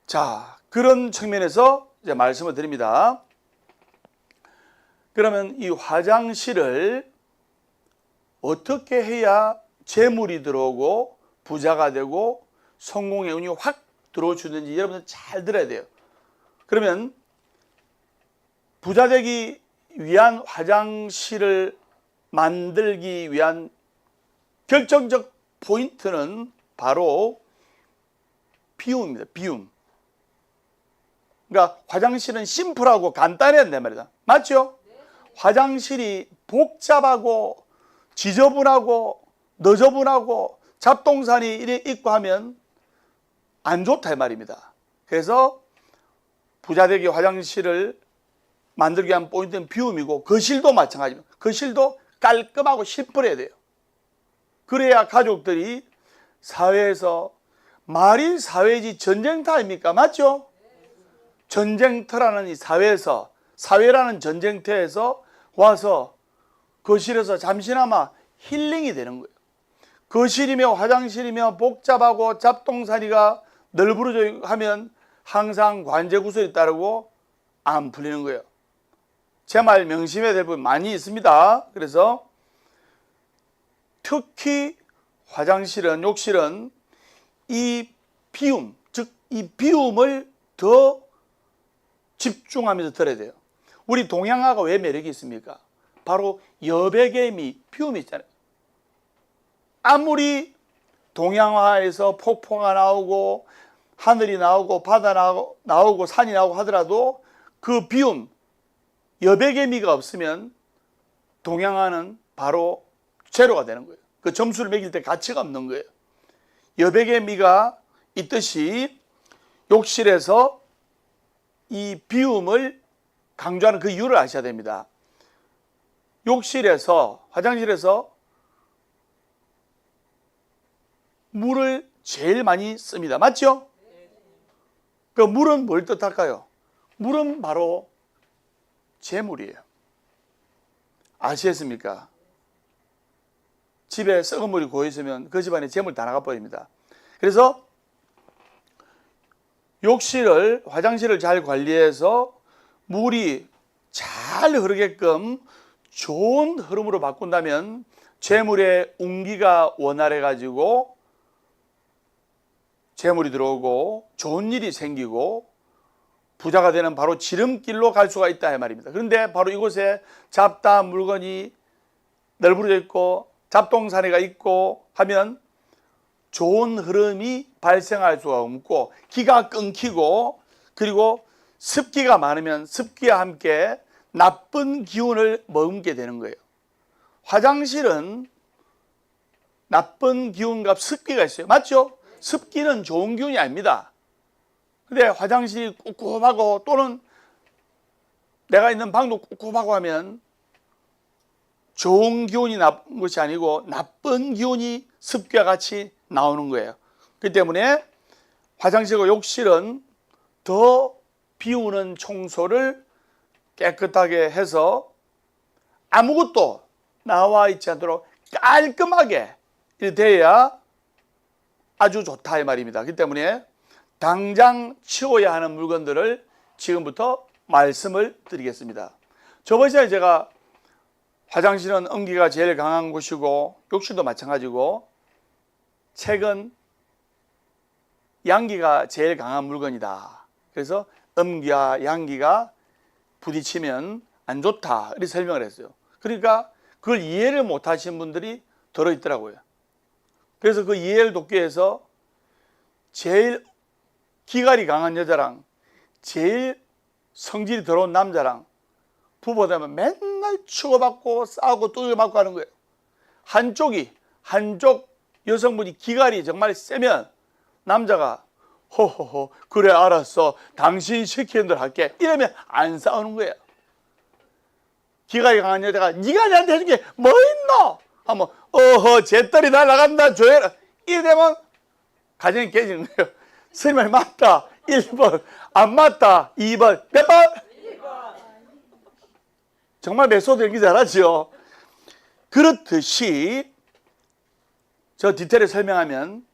자, 그런 측면에서 이제 말씀을 드립니다. 그러면 이 화장실을 어떻게 해야 재물이 들어오고 부자가 되고 성공의 운이 확 들어주는지 여러분들 잘 들어야 돼요. 그러면 부자 되기 위한 화장실을 만들기 위한 결정적 포인트는 바로 비움입니다. 비움. 그러니까 화장실은 심플하고 간단해야 된단 말이다. 맞죠? 화장실이 복잡하고 지저분하고 너저분하고 잡동사니 이래 있고 하면 안 좋다 이 말입니다. 그래서 부자 되기 화장실을 만들기 위한 포인트는 비움이고, 거실도 마찬가지입니다. 거실도 깔끔하고 심플해야 돼요. 그래야 가족들이 사회에서, 말이 사회지 전쟁터 아닙니까? 맞죠? 전쟁터라는 이 사회에서, 사회라는 전쟁터에서 와서 거실에서 잠시나마 힐링이 되는 거예요. 거실이며 화장실이며 복잡하고 잡동사니가 널브러져 하면 항상 관제구설이 따르고 안 풀리는 거예요. 제 말 명심해야 될 부분 많이 있습니다. 그래서 특히 화장실은, 욕실은 이 비움, 즉 이 비움을 더 집중하면서 들어야 돼요. 우리 동양화가 왜 매력이 있습니까? 바로 여백의 비움이 있잖아요. 아무리 동양화에서 폭포가 나오고 하늘이 나오고 바다 나오고 산이 나오고 하더라도 그 비움, 여백의 미가 없으면 동양화는 바로 제로가 되는 거예요. 그 점수를 매길 때 가치가 없는 거예요. 여백의 미가 있듯이 욕실에서 이 비움을 강조하는 그 이유를 아셔야 됩니다. 욕실에서, 화장실에서 물을 제일 많이 씁니다. 맞죠? 그 물은 뭘 뜻할까요? 물은 바로 재물이에요. 아시겠습니까? 집에 썩은 물이 고여있으면 그 집안에 재물 다 나가버립니다. 그래서 욕실을, 화장실을 잘 관리해서 물이 잘 흐르게끔 좋은 흐름으로 바꾼다면 재물의 운기가 원활해 가지고 재물이 들어오고 좋은 일이 생기고 부자가 되는 바로 지름길로 갈 수가 있다 이 말입니다. 그런데 바로 이곳에 잡다한 물건이 널브러져 있고 잡동사니가 있고 하면 좋은 흐름이 발생할 수가 없고 기가 끊기고, 그리고 습기가 많으면 습기와 함께 나쁜 기운을 머금게 되는 거예요. 화장실은 나쁜 기운과 습기가 있어요. 맞죠? 습기는 좋은 기운이 아닙니다. 근데 화장실이 꿉꿉하고 또는 내가 있는 방도 꿉꿉하고 하면 좋은 기운이 나쁜 것이 아니고 나쁜 기운이 습기와 같이 나오는 거예요. 그렇기 때문에 화장실과 욕실은 더 비우는 청소를 깨끗하게 해서 아무것도 나와 있지 않도록 깔끔하게 돼야 아주 좋다 이 말입니다. 그렇기 때문에 당장 치워야 하는 물건들을 지금부터 말씀을 드리겠습니다. 저번 시간에 제가 화장실은 음기가 제일 강한 곳이고 욕실도 마찬가지고 책은 양기가 제일 강한 물건이다. 그래서 음기와 양기가 부딪히면 안 좋다 이렇게 설명을 했어요. 그러니까 그걸 이해를 못 하신 분들이 들어있더라고요. 그래서 그 이해를 돕기 위해서 제일 기갈이 강한 여자랑 제일 성질이 더러운 남자랑 부부되면 맨날 치고받고 싸우고 두들겨맞고 하는 거예요. 한쪽 여성분이 기갈이 정말 세면 남자가 호호호 그래 알았어 당신 시키는 대로 할게 이러면 안 싸우는 거예요. 기갈이 강한 여자가 네가 나한테 해준 게 뭐 있노? 하면 어허 잿더리 날아간다 조여라 이래 되면 가정이 깨지는 거예요. 설마 맞다 1번 안 맞다 2번 몇 번? 2번. 정말 메소드 연기 잘하죠. 그렇듯이 저 디테일을 설명하면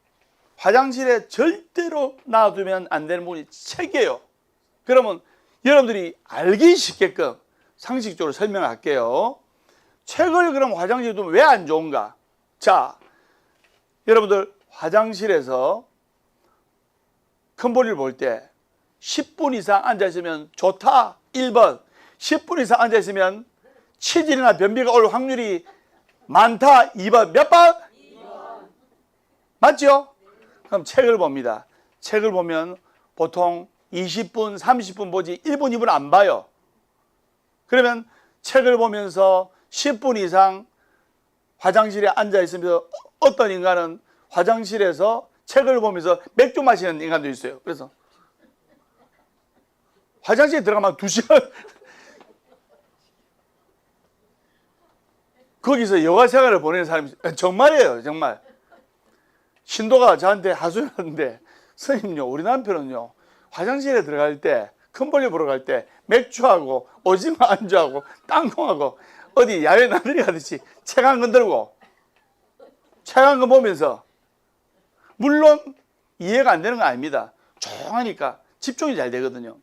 화장실에 절대로 놔두면 안 되는 부분이 책이에요. 그러면 여러분들이 알기 쉽게끔 상식적으로 설명할게요. 책을 그럼 화장실에 두면 왜 안 좋은가? 자, 여러분들 화장실에서 큰 볼일 볼 때 10분 이상 앉아있으면 좋다. 1번. 10분 이상 앉아있으면 치질이나 변비가 올 확률이 많다. 2번. 몇 번? 2번. 맞죠? 그럼 책을 봅니다. 책을 보면 보통 20분, 30분 보지 1분, 2분 안 봐요. 그러면 책을 보면서 10분 이상 화장실에 앉아있으면서 어떤 인간은 화장실에서 책을 보면서 맥주 마시는 인간도 있어요. 그래서 화장실에 들어가면 2시간 거기서 여가 생활을 보내는 사람이 정말이에요. 정말. 신도가 저한테 하소연하는데 선생님요, 우리 남편은요 화장실에 들어갈 때 큰 볼일 보러 갈 때 맥주하고 오징어 안주하고 땅콩하고 어디 야외 나들이 가듯이 책 한 권 들고 책 한 권 보면서, 물론 이해가 안 되는 건 아닙니다. 조용하니까 집중이 잘 되거든요.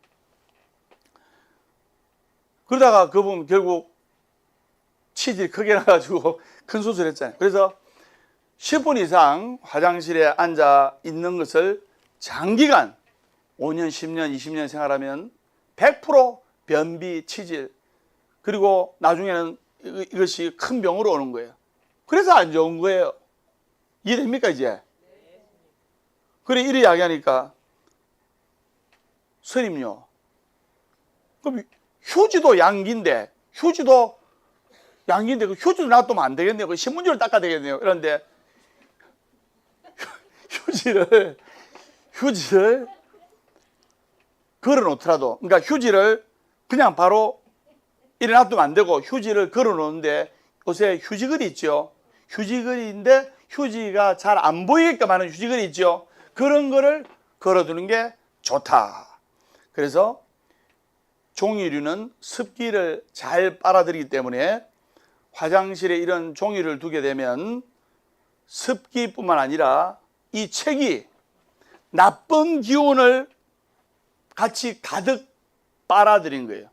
그러다가 그분 결국 치질 크게 나가지고 큰 수술했잖아요. 그래서 10분 이상 화장실에 앉아 있는 것을 장기간 5년, 10년, 20년 생활하면 100% 변비, 치질, 그리고 나중에는 이것이 큰 병으로 오는 거예요. 그래서 안 좋은 거예요. 이해됩니까 이제? 그래 이래 이야기하니까 스님요, 그럼 휴지도 양기인데 휴지도 그 휴지도 놔두면 안 되겠네요. 그 신문지를 닦아야 되겠네요. 그런데 휴지를 걸어 놓더라도, 그러니까 휴지를 그냥 바로 이래 놔두면 안 되고 휴지를 걸어 놓는데, 요새 휴지걸이 있죠. 휴지걸이인데 휴지가 잘 안 보이게끔 하는 휴지걸이 있죠. 그런 거를 걸어두는 게 좋다. 그래서 종이류는 습기를 잘 빨아들이기 때문에 화장실에 이런 종이를 두게 되면 습기뿐만 아니라 이 책이 나쁜 기운을 같이 가득 빨아들인 거예요.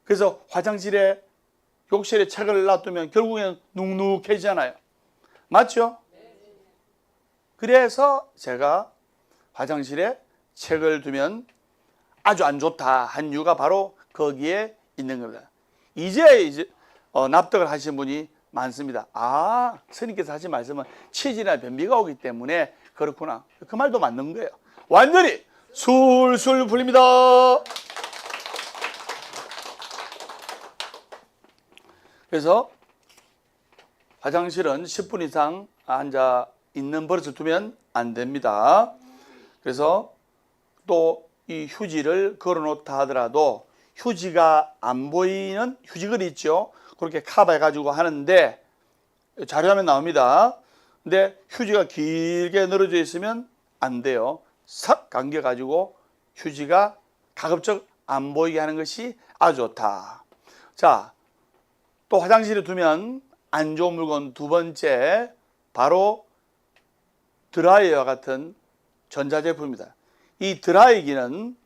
그래서 화장실에, 욕실에 책을 놔두면 결국에는 눅눅해지잖아요. 맞죠? 그래서 제가 화장실에 책을 두면 아주 안 좋다 한 이유가 바로 거기에 있는 겁니다. 이제 납득을 하신 분이 많습니다. 아, 스님께서 하신 말씀은 치질이나 변비가 오기 때문에 그렇구나. 그 말도 맞는 거예요. 완전히 술술 풀립니다. 그래서 화장실은 10분 이상 앉아 있는 버릇을 두면 안 됩니다. 그래서 또 이 휴지를 걸어 놓다 하더라도 휴지가 안 보이는 휴지걸이 있죠. 그렇게 커버해 가지고 하는데 자료화면 나옵니다. 근데 휴지가 길게 늘어져 있으면 안 돼요. 싹 감겨 가지고 휴지가 가급적 안 보이게 하는 것이 아주 좋다. 자, 또 화장실에 두면 안 좋은 물건 두 번째, 바로 드라이어와 같은 전자제품입니다. 이 드라이기는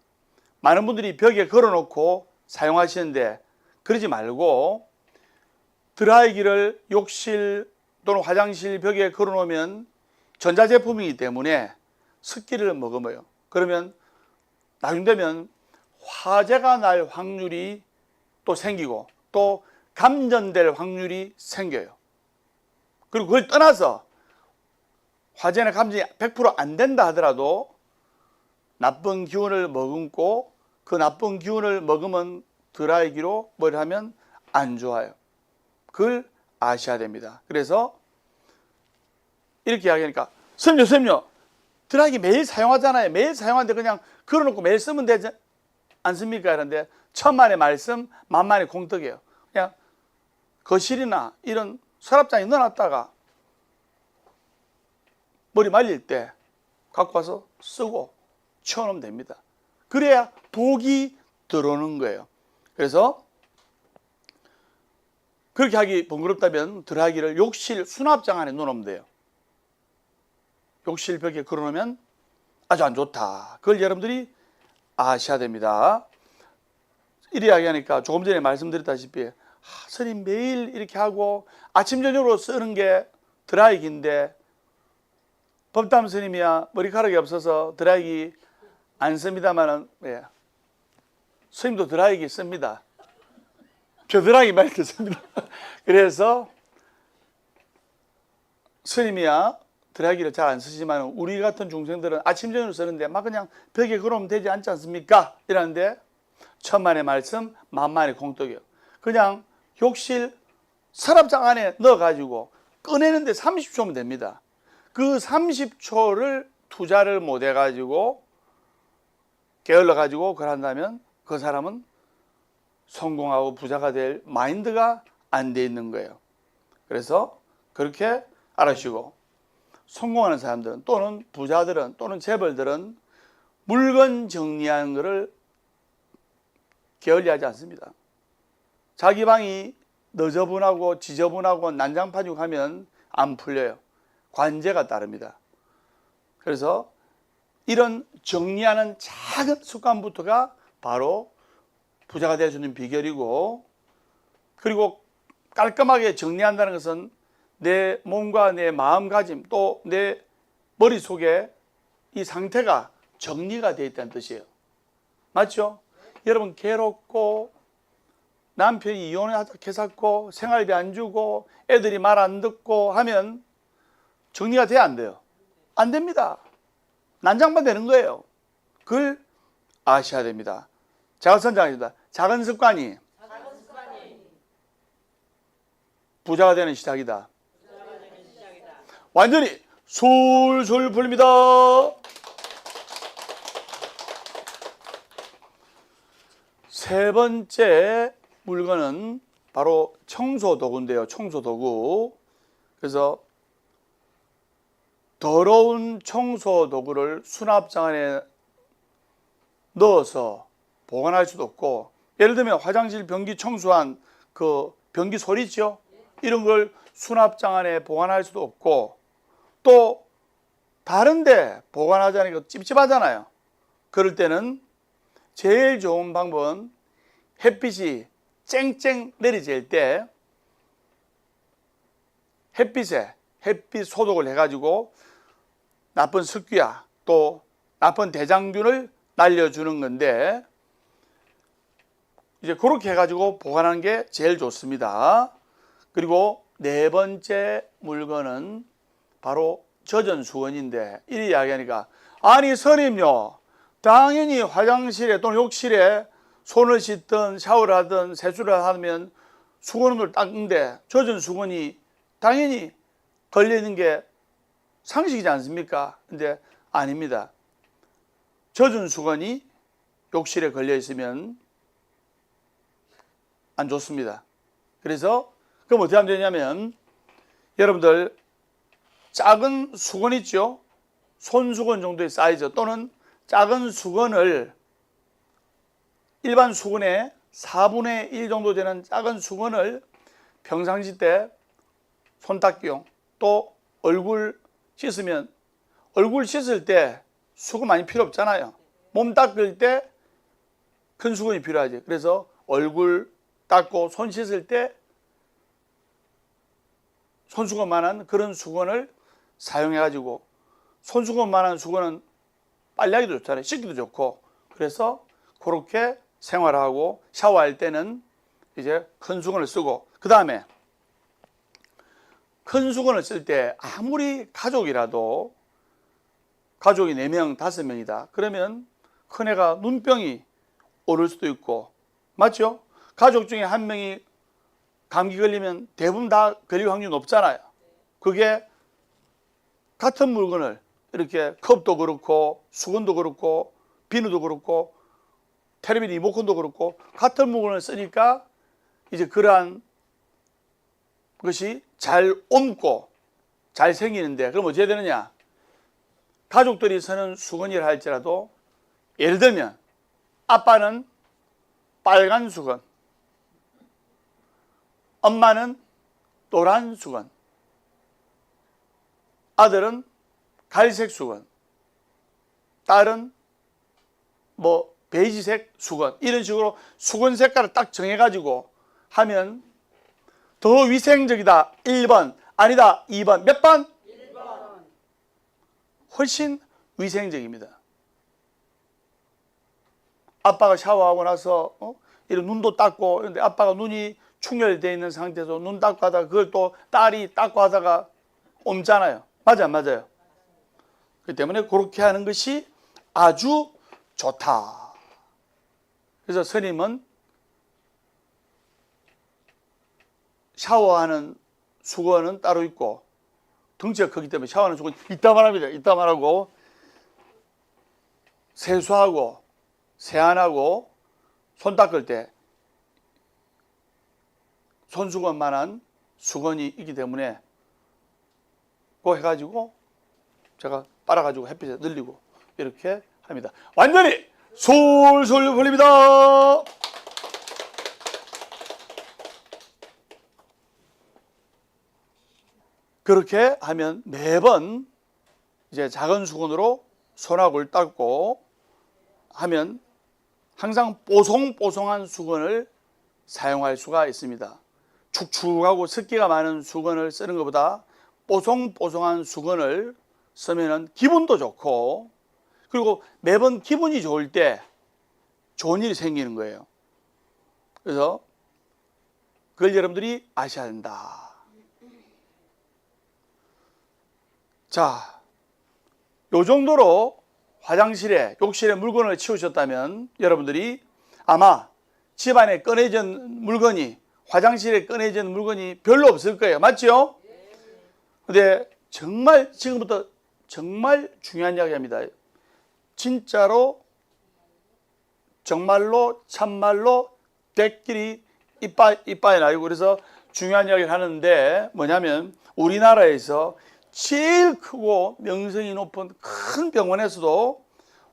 많은 분들이 벽에 걸어놓고 사용하시는데 그러지 말고, 드라이기를 욕실 또는 화장실 벽에 걸어놓으면 전자제품이기 때문에 습기를 머금어요. 그러면 나중 되면 화재가 날 확률이 또 생기고 또 감전될 확률이 생겨요. 그리고 그걸 떠나서 화재나 감전이 100% 안 된다 하더라도 나쁜 기운을 머금고 그 나쁜 기운을 머금은 드라이기로 뭘 하면 안 좋아요. 그걸 아셔야 됩니다. 그래서 이렇게 이야기하니까 선생님요, 드라이기 매일 사용하잖아요. 매일 사용하는데 그냥 걸어놓고 매일 쓰면 되지 않습니까? 그런데 천만의 말씀 만만의 공덕이에요. 그냥 거실이나 이런 서랍장에 넣어놨다가 머리 말릴 때 갖고 와서 쓰고 치워놓으면 됩니다. 그래야 복이 들어오는 거예요. 그래서 그렇게 하기 번거롭다면 드라이기를 욕실 수납장 안에 넣어놓으면 돼요. 욕실 벽에 걸어놓으면 아주 안 좋다. 그걸 여러분들이 아셔야 됩니다. 이리 이야기하니까 조금 전에 말씀드렸다시피 스님 매일 이렇게 하고 아침 저녁으로 쓰는 게 드라이기인데 법담 스님이야 머리카락이 없어서 드라이기 안 씁니다만은 예. 스님도 드라이기 씁니다. 저 드라이기 많이 씁니다. 그래서 스님이야 드라이기를 잘 안 쓰지만 우리 같은 중생들은 아침 저녁으로 쓰는데 막 그냥 벽에 걸으면 되지 않지 않습니까? 이러는데 천만의 말씀 만만의 공덕이요. 그냥 욕실 서랍장 안에 넣어가지고 꺼내는데 30초면 됩니다. 그 30초를 투자를 못 해가지고 게을러가지고 그걸 한다면 그 사람은 성공하고 부자가 될 마인드가 안 돼 있는 거예요. 그래서 그렇게 알아주시고 성공하는 사람들은 또는 부자들은 또는 재벌들은 물건 정리하는 것을 게을리하지 않습니다. 자기 방이 너저분하고 지저분하고 난장판이고 하면 안 풀려요. 관제가 따릅니다. 그래서 이런 정리하는 작은 습관부터가 바로 부자가 될 수 있는 비결이고, 그리고 깔끔하게 정리한다는 것은 내 몸과 내 마음가짐 또 내 머릿속에 이 상태가 정리가 되어 있다는 뜻이에요. 맞죠? 여러분 괴롭고 남편이 이혼하다 개샀고 생활비 안 주고 애들이 말 안 듣고 하면 정리가 돼야 안 돼요? 안 됩니다. 난장판 되는 거예요. 그걸 아셔야 됩니다. 자가선장입니다. 작은 습관이 부자가 되는 시작이다. 완전히 술술 풀립니다. 세 번째 물건은 바로 청소도구인데요. 청소도구. 그래서 더러운 청소도구를 수납장 안에 넣어서 보관할 수도 없고, 예를 들면 화장실 변기 청소한 그 변기 소리죠. 이런 걸 수납장 안에 보관할 수도 없고, 또 다른데 보관하자니까 찝찝하잖아요. 그럴 때는 제일 좋은 방법은 햇빛이 쨍쨍 내리쬐을 때 햇빛에 햇빛 소독을 해가지고 나쁜 습기야 또 나쁜 대장균을 날려주는 건데, 이제 그렇게 해가지고 보관하는 게 제일 좋습니다. 그리고 네 번째 물건은 바로 젖은 수건인데, 이 이야기하니까 아니 스님요, 당연히 화장실에 또는 욕실에 손을 씻든 샤워를 하든 세수를 하면 수건을 닦는데 젖은 수건이 당연히 걸리는 게 상식이지 않습니까? 근데 아닙니다. 젖은 수건이 욕실에 걸려 있으면 안 좋습니다. 그래서 그럼 어떻게 하면 되냐면, 여러분들 작은 수건 있죠? 손수건 정도의 사이즈 또는 작은 수건을 일반 수건의 4분의 1 정도 되는 작은 수건을 평상시 때 손 닦기용, 또 얼굴 씻으면 얼굴 씻을 때 수건 많이 필요 없잖아요. 몸 닦을 때 큰 수건이 필요하지. 그래서 얼굴 닦고 손 씻을 때 손수건만한 그런 수건을 사용해가지고, 손수건만한 수건은 빨래하기도 좋잖아요. 씻기도 좋고. 그래서 그렇게 생활하고 샤워할 때는 이제 큰 수건을 쓰고, 그 다음에 큰 수건을 쓸 때 아무리 가족이라도, 가족이 4명, 5명이다. 그러면 큰애가 눈병이 오를 수도 있고, 맞죠? 가족 중에 한 명이 감기 걸리면 대부분 다 걸릴 확률이 높잖아요. 그게 같은 물건을 이렇게 컵도 그렇고 수건도 그렇고 비누도 그렇고 텔레비전 리모컨도 그렇고 같은 물건을 쓰니까 이제 그러한 것이 잘 옮고 잘 생기는데, 그럼 어떻게 되느냐? 가족들이 쓰는 수건이라 할지라도, 예를 들면 아빠는 빨간 수건, 엄마는 노란 수건, 아들은 갈색 수건, 딸은 뭐 베이지색 수건, 이런 식으로 수건 색깔을 딱 정해가지고 하면 더 위생적이다 1번, 아니다 2번. 몇 번? 1번. 훨씬 위생적입니다. 아빠가 샤워하고 나서 이런 눈도 닦고, 그런데 아빠가 눈이 충혈되어 있는 상태에서 눈 닦고 하다가 그걸 또 딸이 닦고 하다가 옮잖아요. 맞아요, 안 맞아요? 그렇기 때문에 그렇게 하는 것이 아주 좋다. 그래서 스님은 샤워하는 수건은 따로 있고, 덩치가 크기 때문에 샤워하는 수건 이따만 합니다. 이따만 하고, 세수하고 세안하고 손 닦을 때 손수건만한 수건이 있기 때문에 그거 해가지고 제가 빨아가지고 햇빛에 늘리고 이렇게 합니다. 완전히 솔솔 풀립니다. 그렇게 하면 매번 이제 작은 수건으로 손하고를 닦고 하면 항상 뽀송뽀송한 수건을 사용할 수가 있습니다. 축축하고 습기가 많은 수건을 쓰는 것보다 뽀송뽀송한 수건을 쓰면 기분도 좋고, 그리고 매번 기분이 좋을 때 좋은 일이 생기는 거예요. 그래서 그걸 여러분들이 아셔야 한다. 자, 요 정도로 화장실에, 욕실에 물건을 치우셨다면 여러분들이 아마 집안에 꺼내진 물건이, 화장실에 꺼내진 물건이 별로 없을 거예요. 맞죠? 근데 정말 지금부터 정말 중요한 이야기 합니다. 진짜로, 정말로, 참말로 대끼리 이빠이 나고, 그래서 중요한 이야기를 하는데 뭐냐면, 우리나라에서 제일 크고 명성이 높은 큰 병원에서도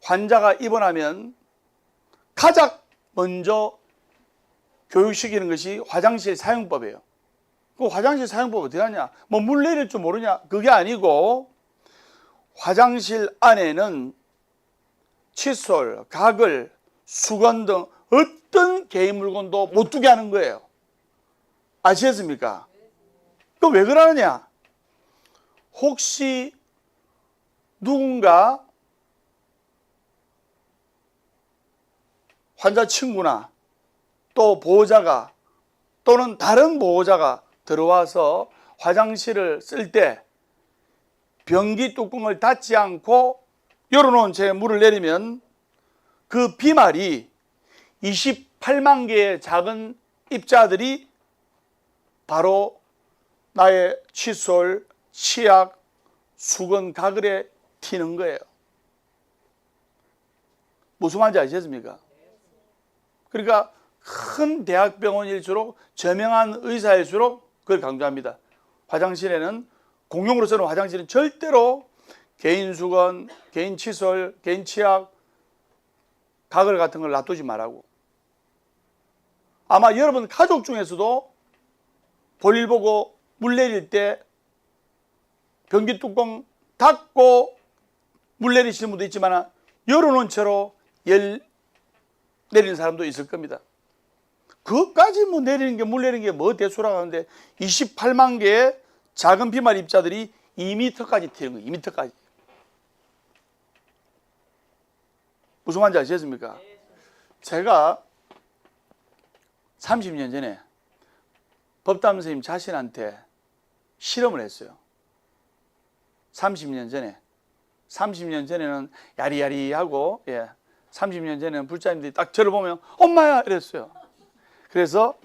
환자가 입원하면 가장 먼저 교육시키는 것이 화장실 사용법이에요. 그 화장실 사용법 어떻게 하냐? 뭐 물 내릴 줄 모르냐? 그게 아니고, 화장실 안에는 칫솔, 가글, 수건 등 어떤 개인 물건도 못 두게 하는 거예요. 아시겠습니까? 그 왜 그러느냐? 혹시 누군가 환자 친구나 또 보호자가 또는 다른 보호자가 들어와서 화장실을 쓸 때 변기 뚜껑을 닫지 않고 열어놓은 채 물을 내리면 그 비말이 28만 개의 작은 입자들이 바로 나의 칫솔, 치약, 수건, 가글에 튀는 거예요. 무슨 말인지 아시겠습니까? 그러니까 큰 대학병원일수록 저명한 의사일수록 그걸 강조합니다. 화장실에는, 공용으로 쓰는 화장실은 절대로 개인 수건, 개인 칫솔, 개인 치약, 가글 같은 걸 놔두지 말라고. 아마 여러분 가족 중에서도 볼일 보고 물 내릴 때 변기 뚜껑 닫고 물 내리시는 분도 있지만 열어놓은 채로 열 내리는 사람도 있을 겁니다. 그것까지 뭐 내리는 게, 물 내리는 게 뭐 대수라고 하는데 28만 개의 작은 비말 입자들이 2m까지 튀는 거예요. 2m까지. 무슨 말인지 아시겠습니까? 제가 30년 전에 법담 선생님 자신한테 실험을 했어요. 30년 전에는 야리야리하고, 30년 전에는 불자님들이 딱 저를 보면 엄마야 이랬어요. 그래서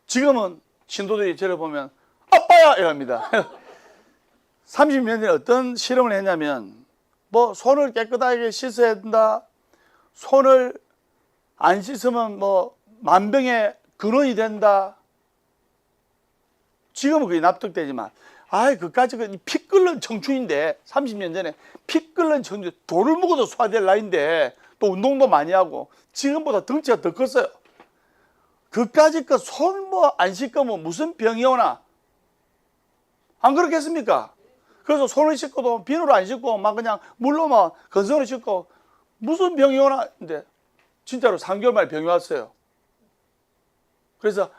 지금은 신도들이 저를 보면 아빠야 이럽니다. 30년 전에 어떤 실험을 했냐면, 뭐 손을 깨끗하게 씻어야 된다, 손을 안 씻으면 뭐 만병의 근원이 된다. 지금은 그게 납득되지만, 그까지 피 끓는 청춘인데, 30년 전에 피 끓는 청춘, 돌을 먹어도 소화될 나이인데, 또 운동도 많이 하고, 지금보다 덩치가 더 컸어요. 그까지 그 손 뭐 안 씻으면 무슨 병이 오나? 안 그렇겠습니까? 그래서 손을 씻고도 비누로 안 씻고 막 그냥 물로만 건성으로 씻고 무슨 병이 오나는데 진짜로 3개월 만에 병이 왔어요. 그래서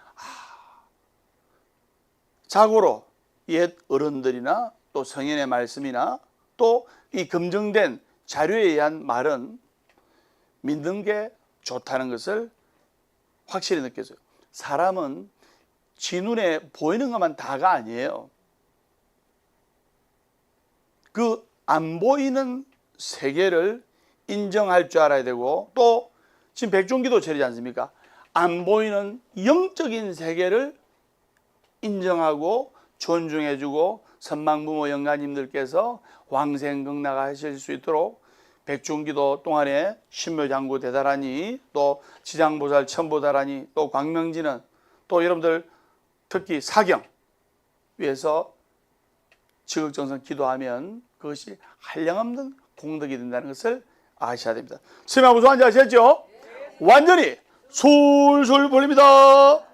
자고로 옛 어른들이나 또 성인의 말씀이나 또 이 검증된 자료에 의한 말은 믿는 게 좋다는 것을 확실히 느꼈어요. 사람은 지 눈에 보이는 것만 다가 아니에요. 그 안 보이는 세계를 인정할 줄 알아야 되고, 또 지금 백중기도철이지 않습니까? 안 보이는 영적인 세계를 인정하고 존중해주고 선망부모 영가님들께서 왕생극락하실 수 있도록 백중기도 동안에 신묘장구 대단하니, 또 지장보살 천보다라니, 또 광명진은, 또 여러분들 특히 사경 위해서 지극정성 기도하면 그것이 한량없는 공덕이 된다는 것을 아셔야 됩니다. 스님하고 앉아 하셨죠? 완전히 술술 벌립니다.